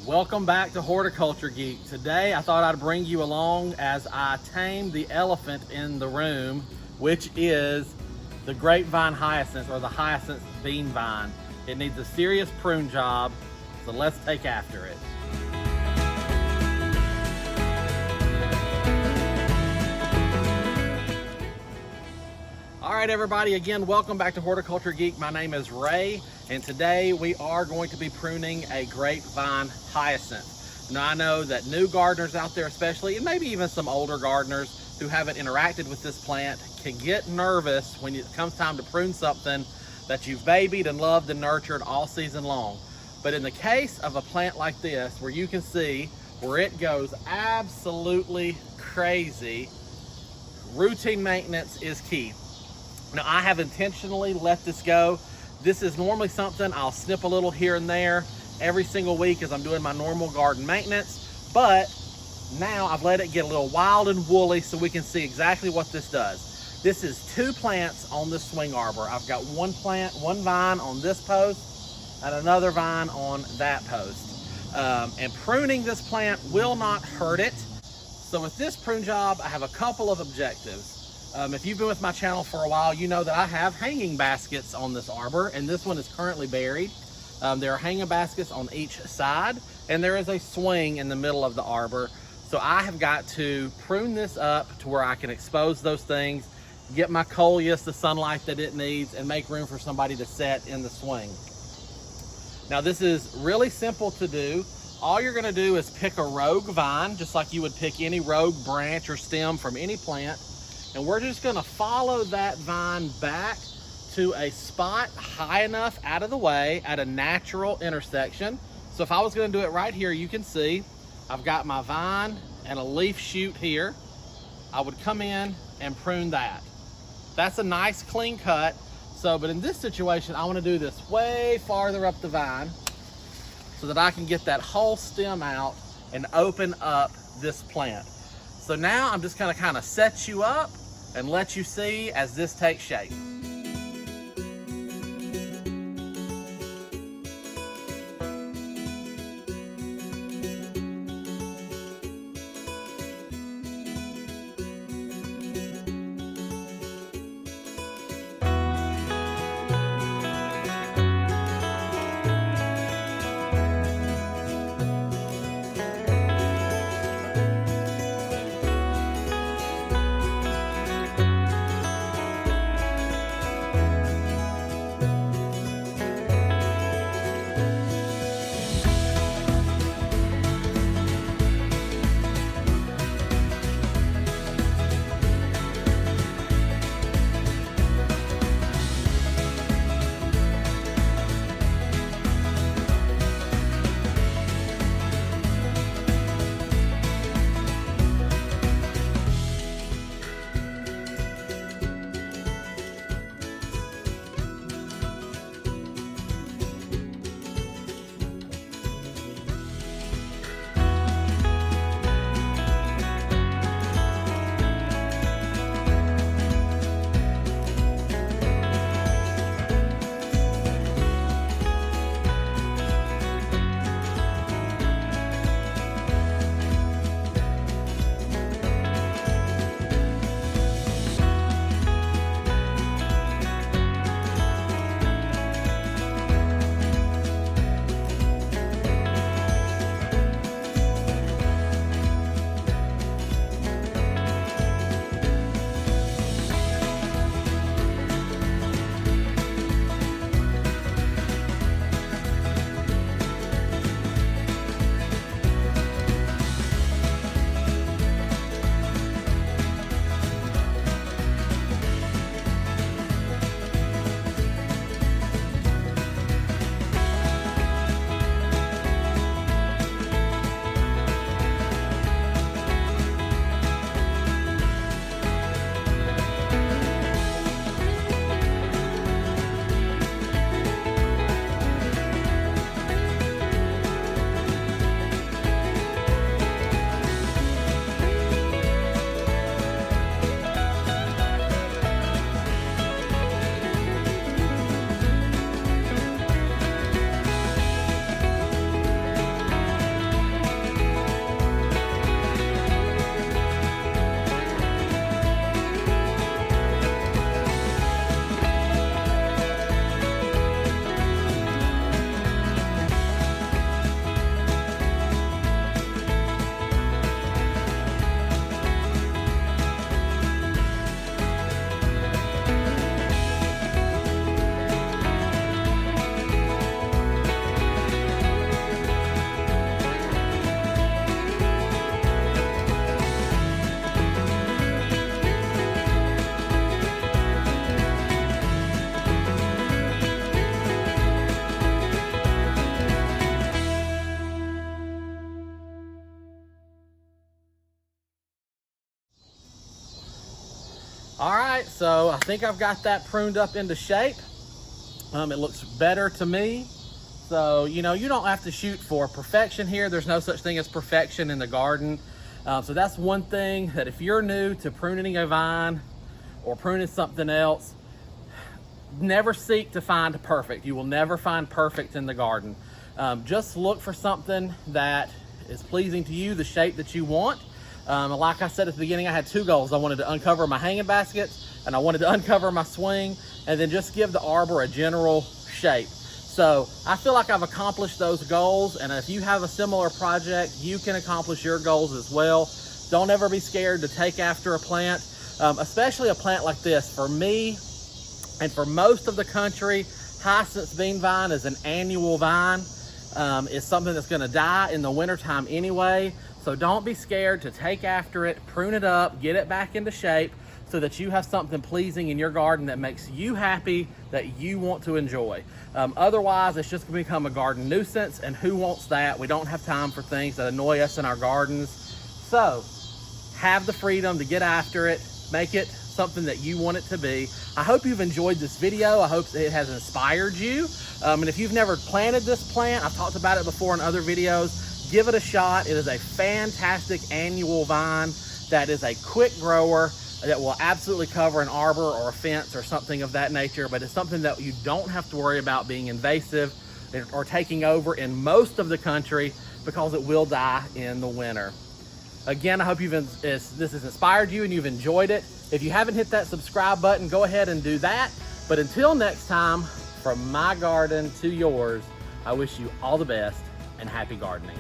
Welcome back to Horticulture Geek. Today I thought I'd bring you along as I tame the elephant in the room, which is the grapevine hyacinth, or the hyacinth bean vine. It needs a serious prune job, so let's take after it. All right, everybody, again, welcome back to Horticulture Geek. My name is Ray, and today we are going to be pruning a grapevine hyacinth. Now, I know that new gardeners out there especially, and maybe even some older gardeners who haven't interacted with this plant, can get nervous when it comes time to prune something that you've babied and loved and nurtured all season long. But in the case of a plant like this, where you can see where it goes absolutely crazy, routine maintenance is key. Now, I have intentionally let this go. This is normally something I'll snip a little here and there every single week as I'm doing my normal garden maintenance, but now I've let it get a little wild and woolly so we can see exactly what this does. This is 2 plants on this swing arbor. I've got one vine on this post and another vine on that post. And pruning this plant will not hurt it. So with this prune job, I have a couple of objectives. If you've been with my channel for a while, you know that I have hanging baskets on this arbor, and this one is currently buried. There are hanging baskets on each side, and there is a swing in the middle of the arbor. So I have got to prune this up to where I can expose those things, get my coleus the sunlight that it needs, and make room for somebody to set in the swing. Now, this is really simple to do. All you're gonna do is pick a rogue vine, just like you would pick any rogue branch or stem from any plant. And we're just gonna follow that vine back to a spot high enough out of the way at a natural intersection. So if I was gonna do it right here, you can see I've got my vine and a leaf shoot here. I would come in and prune that. That's a nice clean cut. But in this situation, I wanna do this way farther up the vine so that I can get that whole stem out and open up this plant. So now I'm just gonna kind of set you up and let you see as this takes shape. All right, so I think I've got that pruned up into shape. It looks better to me. So, you know, you don't have to shoot for perfection here. There's no such thing as perfection in the garden. So that's one thing that if you're new to pruning a vine or pruning something else, never seek to find perfect. You will never find perfect in the garden. Just look for something that is pleasing to you, the shape that you want. Like I said at the beginning, I had two goals. I wanted to uncover my hanging baskets and I wanted to uncover my swing and then just give the arbor a general shape. So I feel like I've accomplished those goals, and if you have a similar project, you can accomplish your goals as well. Don't ever be scared to take after a plant, especially a plant like this. For me and for most of the country, hyacinth bean vine is an annual vine. It's something that's gonna die in the wintertime anyway. So don't be scared to take after it, prune it up, get it back into shape so that you have something pleasing in your garden that makes you happy, that you want to enjoy. Otherwise, it's just gonna become a garden nuisance, and who wants that? We don't have time for things that annoy us in our gardens. So have the freedom to get after it, make it something that you want it to be. I hope you've enjoyed this video. I hope it has inspired you. And if you've never planted this plant, I've talked about it before in other videos, give it a shot. It is a fantastic annual vine that is a quick grower that will absolutely cover an arbor or a fence or something of that nature, but it's something that you don't have to worry about being invasive or taking over in most of the country because it will die in the winter. Again, I hope this has inspired you and you've enjoyed it. If you haven't hit that subscribe button, go ahead and do that. But until next time, from my garden to yours, I wish you all the best and happy gardening.